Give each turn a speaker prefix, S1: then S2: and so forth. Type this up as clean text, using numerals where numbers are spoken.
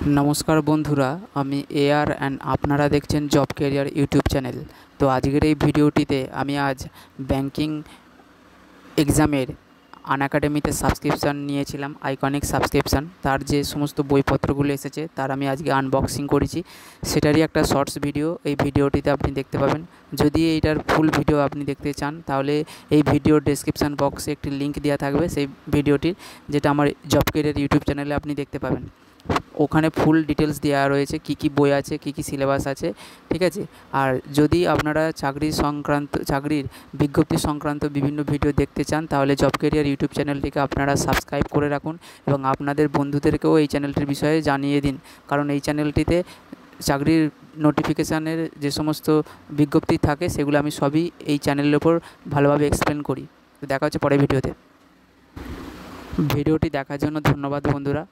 S1: नमस्कार बंधुरा आमी एआर एंड आपनारा देखছেন जब कैरियर यूट्यूब चैनल। तो आजकेर এই ভিডিওটিতে আমি আজ ব্যাংকিং এক্সামের আনএকাডেমিতে সাবস্ক্রিপশান নিয়েছিলাম, আইকনিক সাবস্ক্রিপশান। তার যে সমস্ত বইপত্রগুলো এসেছে তার আমি আজকে আনবক্সিং করেছি, সেটারই একটা শর্টস ভিডিও এই ভিডিওটিতে আপনি দেখতে পাবেন। যদি এইটার ফুল ভিডিও আপনি দেখতে চান তাহলে এই ভিডিওর ডেসক্রিপশান বক্সে একটি লিঙ্ক দেওয়া থাকবে সেই ভিডিওটির, যেটা আমার জব ক্যারিয়ার ইউটিউব চ্যানেলে আপনি দেখতে পাবেন। ওখানে ফুল ডিটেলস দেওয়া রয়েছে, কী কী বই আছে, কী কী সিলেবাস আছে, ঠিক আছে। আর যদি আপনারা চাকরির বিজ্ঞপ্তি সংক্রান্ত বিভিন্ন ভিডিও দেখতে চান তাহলে জব ক্যারিয়ার ইউটিউব চ্যানেলটিকে আপনারা সাবস্ক্রাইব করে রাখুন এবং আপনাদের বন্ধুদেরকেও এই চ্যানেলটির বিষয়ে জানিয়ে দিন, কারণ এই চ্যানেলটিতে চাকরির নোটিফিকেশানের যে সমস্ত বিজ্ঞপ্তি থাকে সেগুলো আমি সবই এই চ্যানেলের ওপর ভালোভাবে এক্সপ্লেন করি। তো দেখা হচ্ছে পরের ভিডিওতে। ভিডিওটি দেখার জন্য ধন্যবাদ বন্ধুরা।